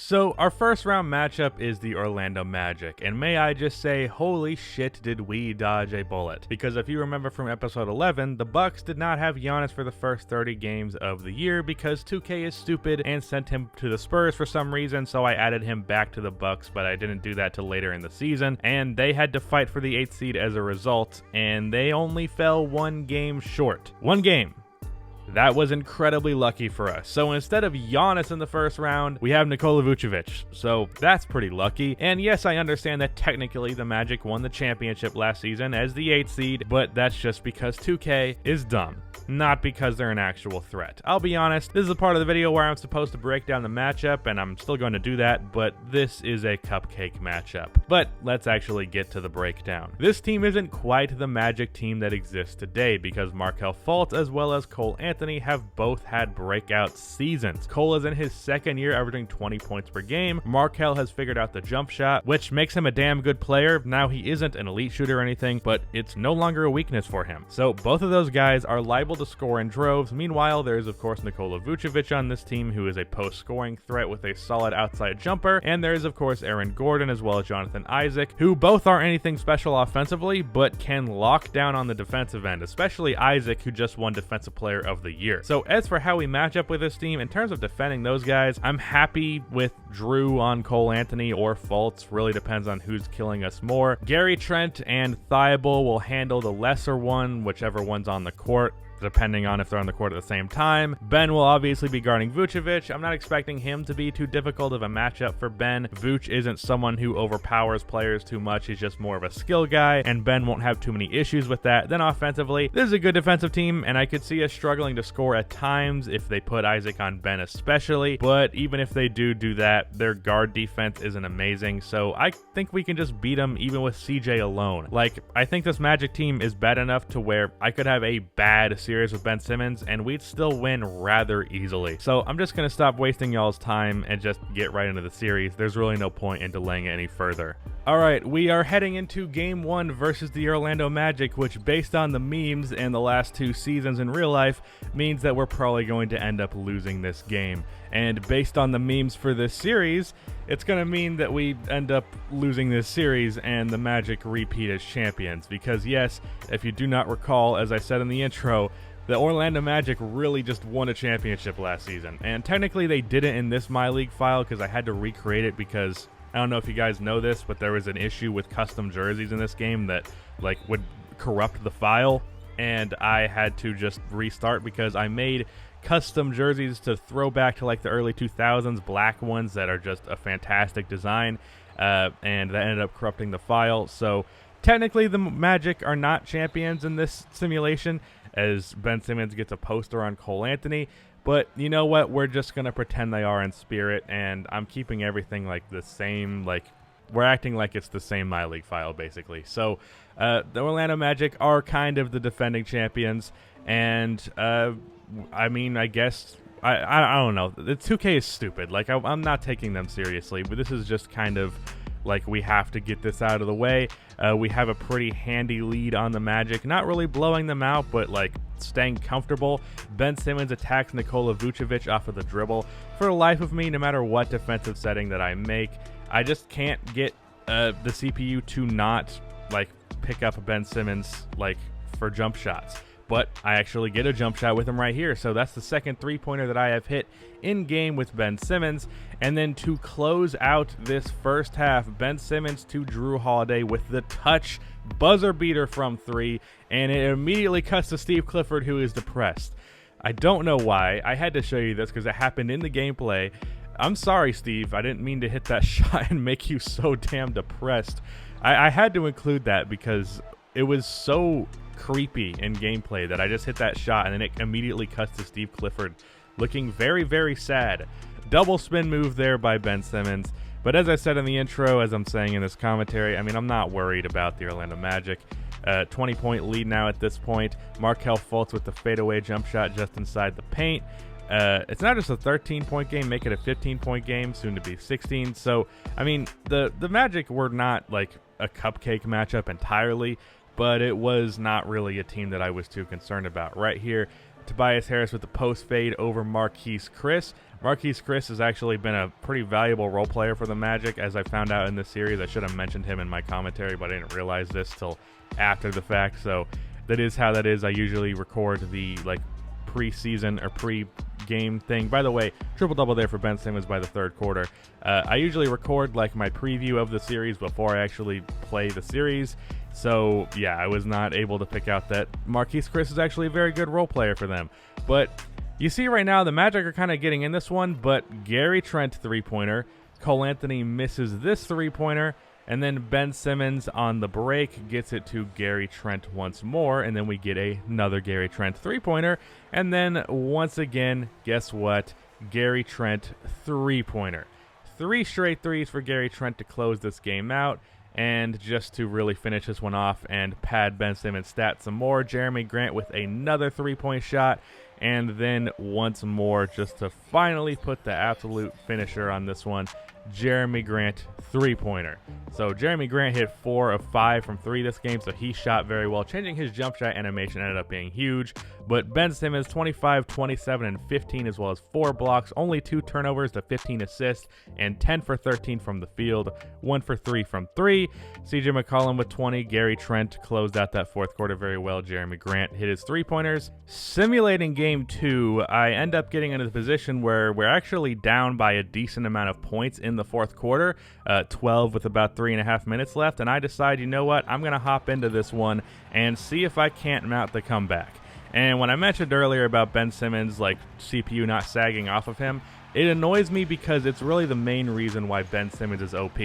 So our first round matchup is the Orlando Magic, and may I just say, holy shit did we dodge a bullet. Because if you remember from episode 11, the Bucks did not have Giannis for the first 30 games of the year because 2K is stupid and sent him to the Spurs for some reason, so I added him back to the Bucks, but I didn't do that till later in the season, and they had to fight for the 8th seed as a result, and they only fell one game short. One game. That was incredibly lucky for us. So instead of Giannis in the first round, we have Nikola Vucevic. So that's pretty lucky. And yes, I understand that technically the Magic won the championship last season as the 8th seed, but that's just because 2K is dumb, not because they're an actual threat. I'll be honest, this is a part of the video where I'm supposed to break down the matchup, and I'm still going to do that, but this is a cupcake matchup. But let's actually get to the breakdown. This team isn't quite the Magic team that exists today because Markelle Fultz as well as Cole Anthony have both had breakout seasons. Cole is in his second year averaging 20 points per game. Markelle has figured out the jump shot, which makes him a damn good player. Now he isn't an elite shooter or anything, but it's no longer a weakness for him. So both of those guys are liable to score in droves. Meanwhile, there is of course Nikola Vucevic on this team, who is a post-scoring threat with a solid outside jumper, and there is of course Aaron Gordon as well as Jonathan Isaac, who both aren't anything special offensively, but can lock down on the defensive end, especially Isaac, who just won Defensive Player of the Year. So as for how we match up with this team, in terms of defending those guys, I'm happy with Drew on Cole Anthony or Fultz, really depends on who's killing us more. Gary Trent and Thibault will handle the lesser one, whichever one's on the court, depending on if they're on the court at the same time. Ben will obviously be guarding Vucevic. I'm not expecting him to be too difficult of a matchup for Ben. Vuce isn't someone who overpowers players too much. He's just more of a skill guy, and Ben won't have too many issues with that. Then offensively, this is a good defensive team, and I could see us struggling to score at times if they put Isaac on Ben especially, but even if they do that, their guard defense isn't amazing, so I think we can just beat them even with CJ alone. Like, I think this Magic team is bad enough to where I could have a bad series with Ben Simmons and we'd still win rather easily. So I'm just gonna stop wasting y'all's time and just get right into the series. There's really no point in delaying it any further. Alright, we are heading into Game 1 versus the Orlando Magic, which based on the memes and the last 2 seasons in real life means that we're probably going to end up losing this game. And based on the memes for this series, it's going to mean that we end up losing this series and the Magic repeat as champions. Because yes, if you do not recall, as I said in the intro, the Orlando Magic really just won a championship last season. And technically they didn't in this My League file because I had to recreate it because I don't know if you guys know this, but there was an issue with custom jerseys in this game that like would corrupt the file, and I had to just restart because I made custom jerseys to throw back to like the early 2000s, black ones that are just a fantastic design, and that ended up corrupting the file. So technically the Magic are not champions in this simulation, as Ben Simmons gets a poster on Cole Anthony. But you know what? We're just going to pretend they are in spirit, and I'm keeping everything like the same. Like, we're acting like it's the same My League file, basically. So the Orlando Magic are kind of the defending champions, and I mean, I guess, I don't know. The 2K is stupid. Like, I'm not taking them seriously, but this is just kind of like we have to get this out of the way. We have a pretty handy lead on the Magic, not really blowing them out, but like staying comfortable. Ben Simmons attacks Nikola Vucevic off of the dribble. For the life of me, no matter what defensive setting that I make, I just can't get the CPU to not like pick up Ben Simmons like for jump shots. But I actually get a jump shot with him right here. So that's the second three-pointer that I have hit in game with Ben Simmons. And then to close out this first half, Ben Simmons to Drew Holiday with the touch buzzer beater from 3. And it immediately cuts to Steve Clifford, who is depressed. I don't know why. I had to show you this because it happened in the gameplay. I'm sorry, Steve. I didn't mean to hit that shot and make you so damn depressed. I had to include that because it was so creepy in gameplay that I just hit that shot and then it immediately cuts to Steve Clifford looking very, very sad. Double spin move there by Ben Simmons. But as I said in the intro, as I'm saying in this commentary, I mean, I'm not worried about the Orlando Magic. 20-point lead now at this point. Markelle Fultz with the fadeaway jump shot just inside the paint. It's not just a 13-point game, make it a 15-point game, soon to be 16. So, I mean, the Magic were not like a cupcake matchup entirely, but it was not really a team that I was too concerned about. Right here, Tobias Harris with the post fade over Marquise Chris. Marquise Chris has actually been a pretty valuable role player for the Magic, as I found out in this series. I should have mentioned him in my commentary, but I didn't realize this till after the fact. So that is how that is. I usually record the preseason or pre-game thing. By the way, triple-double there for Ben Simmons by the third quarter. I usually record my preview of the series before I actually play the series. So yeah, I was not able to pick out that Marquise Chris is actually a very good role player for them. But you see right now the Magic are kind of getting in this one, but Gary Trent three-pointer, Cole Anthony misses this three-pointer, and then Ben Simmons on the break gets it to Gary Trent once more, and then we get another Gary Trent three-pointer, and then once again, guess what? Gary Trent three-pointer. 3 straight threes for Gary Trent to close this game out, and just to really finish this one off and pad Ben Simmons' stats some more, Jeremy Grant with another three-point shot, and then once more just to finally put the absolute finisher on this one, Jeremy Grant three-pointer. So Jeremy Grant hit 4 of 5 from 3 this game, so he shot very well. Changing his jump shot animation ended up being huge. But Ben Simmons, 25, 27, and 15, as well as 4 blocks, only 2 turnovers to 15 assists, and 10 for 13 from the field, 1 for 3 from 3. CJ McCollum with 20. Gary Trent closed out that fourth quarter very well. Jeremy Grant hit his three-pointers. Simulating game 2, I end up getting into the position where we're actually down by a decent amount of points in the fourth quarter, 12 with about 3.5 minutes left, and I decide, you know what, I'm going to hop into this one and see if I can't mount the comeback. And when I mentioned earlier about Ben Simmons, CPU not sagging off of him, it annoys me because it's really the main reason why Ben Simmons is OP.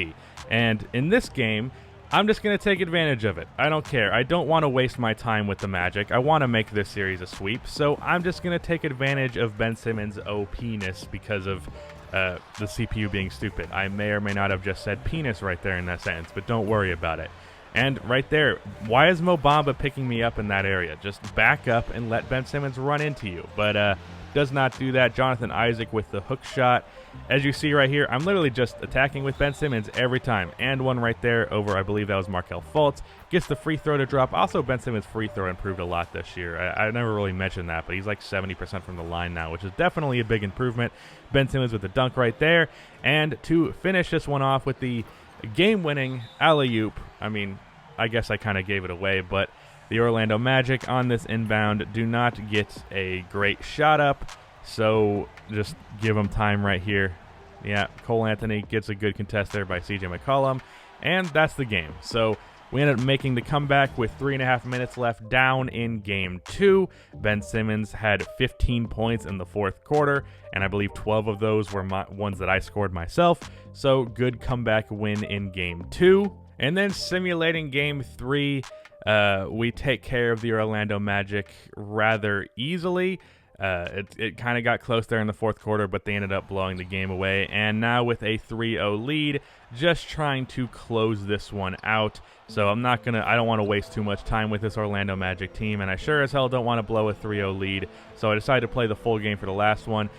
And in this game, I'm just going to take advantage of it. I don't care. I don't want to waste my time with the Magic. I want to make this series a sweep, so I'm just going to take advantage of Ben Simmons' OP-ness because of the CPU being stupid. I may or may not have just said penis right there in that sentence, but don't worry about it. And right there, why is Mo Bamba picking me up in that area? Just back up and let Ben Simmons run into you. But does not do that. Jonathan Isaac with the hook shot. As you see right here, I'm literally just attacking with Ben Simmons every time. And one right there over, I believe that was Markelle Fultz. Gets the free throw to drop. Also, Ben Simmons' free throw improved a lot this year. I never really mentioned that, but he's 70% from the line now, which is definitely a big improvement. Ben Simmons with the dunk right there. And to finish this one off with the game-winning alley-oop. I mean, I guess I kind of gave it away, but the Orlando Magic on this inbound do not get a great shot up, so just give them time right here. Yeah, Cole Anthony gets a good contest there by CJ McCollum, and that's the game. So we ended up making the comeback with 3.5 minutes left down in game 2. Ben Simmons had 15 points in the fourth quarter, and I believe 12 of those were ones that I scored myself. So good comeback win in game 2. And then simulating game 3, we take care of the Orlando Magic rather easily. It kind of got close there in the fourth quarter, but they ended up blowing the game away. And now with a 3-0 lead, just trying to close this one out. So I don't want to waste too much time with this Orlando Magic team, and I sure as hell don't want to blow a 3-0 lead. So I decided to play the full game for the last one.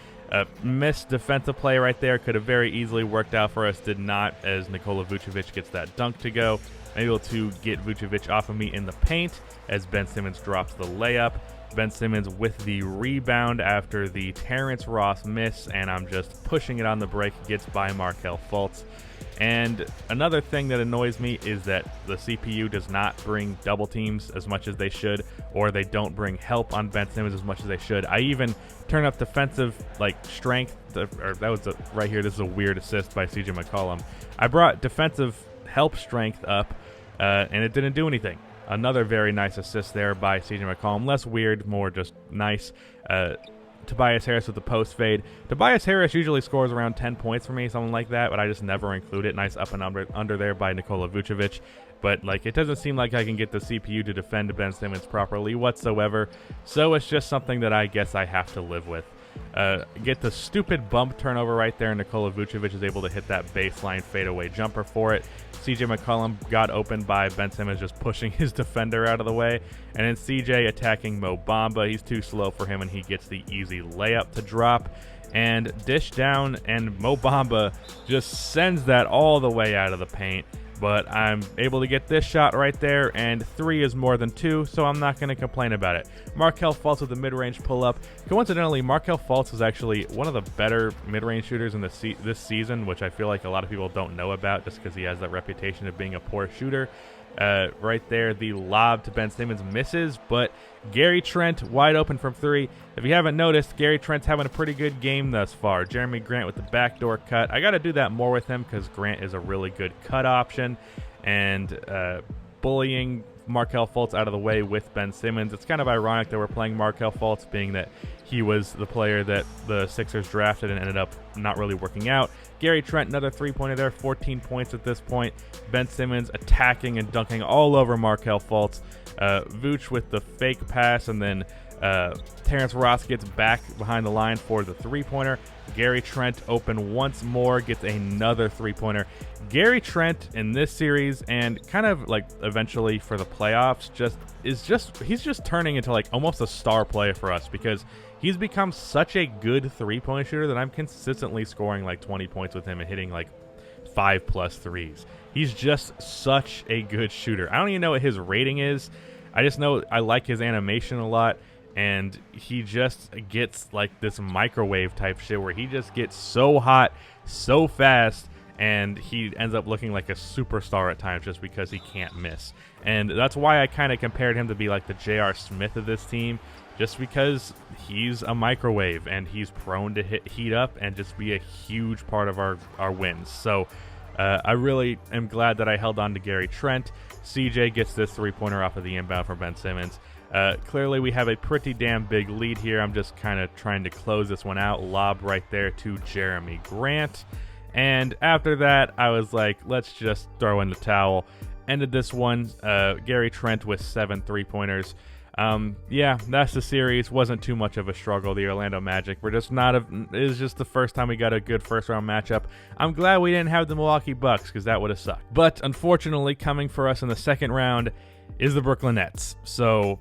Missed defensive play right there. Could have very easily worked out for us. Did not, as Nikola Vucevic gets that dunk to go. Able to get Vucevic off of me in the paint as Ben Simmons drops the layup. Ben Simmons with the rebound after the Terrence Ross miss, and I'm just pushing it on the break. Gets by Markelle Fultz. And another thing that annoys me is that the CPU does not bring double teams as much as they should, or they don't bring help on Ben Simmons as much as they should. I even turn up defensive strength, or that was right here. This is a weird assist by CJ McCollum. I brought defensive help strength up, and it didn't do anything. Another very nice assist there by CJ McCollum. Less weird, more just nice. Tobias Harris with the post fade. Tobias Harris usually scores around 10 points for me, something like that, but I just never include it. Nice up and under there by Nikola Vucevic. But it doesn't seem like I can get the CPU to defend Ben Simmons properly whatsoever. So it's just something that I guess I have to live with. Get the stupid bump turnover right there. Nikola Vucevic is able to hit that baseline fadeaway jumper for it. CJ McCollum got opened by Ben Simmons just pushing his defender out of the way. And then CJ attacking Mo Bamba. He's too slow for him, and he gets the easy layup to drop. And dish down, and Mo Bamba just sends that all the way out of the paint. but I'm able to get this shot right there, and 3 is more than 2, so I'm not going to complain about it. Markelle Fultz with the mid-range pull-up. Coincidentally, Markelle Fultz is actually one of the better mid-range shooters in this season, which I feel like a lot of people don't know about just because he has that reputation of being a poor shooter. Right there, the lob to Ben Simmons misses, but Gary Trent wide open from 3. If you haven't noticed, Gary Trent's having a pretty good game thus far. Jeremy Grant with the backdoor cut. I got to do that more with him because Grant is a really good cut option, and bullying Markelle Fultz out of the way with Ben Simmons. It's kind of ironic that we're playing Markelle Fultz, being that he was the player that the Sixers drafted and ended up not really working out. Gary Trent, another three-pointer there, 14 points at this point. Ben Simmons attacking and dunking all over Markelle Fultz. Vooch with the fake pass, and then Terrence Ross gets back behind the line for the three-pointer. Gary Trent open once more, gets another three-pointer. Gary Trent in this series, and kind of like eventually for the playoffs, he's just turning into like almost a star player for us, because he's become such a good three-point shooter that I'm consistently scoring like 20 points with him and hitting like 5+ threes. He's just such a good shooter. I don't even know what his rating is. I just know I like his animation a lot, and he just gets like this microwave type shit where he just gets so hot so fast, and he ends up looking like a superstar at times just because he can't miss. And that's why I kind of compared him to be like the J.R. Smith of this team, just because he's a microwave and he's prone to heat up and just be a huge part of our wins. So I really am glad that I held on to Gary Trent. CJ gets this three-pointer off of the inbound from Ben Simmons. Clearly we have a pretty damn big lead here. I'm just kind of trying to close this one out. Lob right there to Jeremy Grant. And after that, I was like, let's just throw in the towel. Ended this one. Gary Trent with 7 3-pointers. Yeah, that's the series. Wasn't too much of a struggle. The Orlando Magic were just it was just the first time we got a good first round matchup. I'm glad we didn't have the Milwaukee Bucks, because that would have sucked. But unfortunately, coming for us in the second round is the Brooklyn Nets. So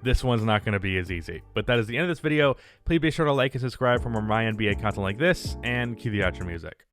this one's not going to be as easy. But that is the end of this video. Please be sure to like and subscribe for more MyNBA content like this, and cue the outro music.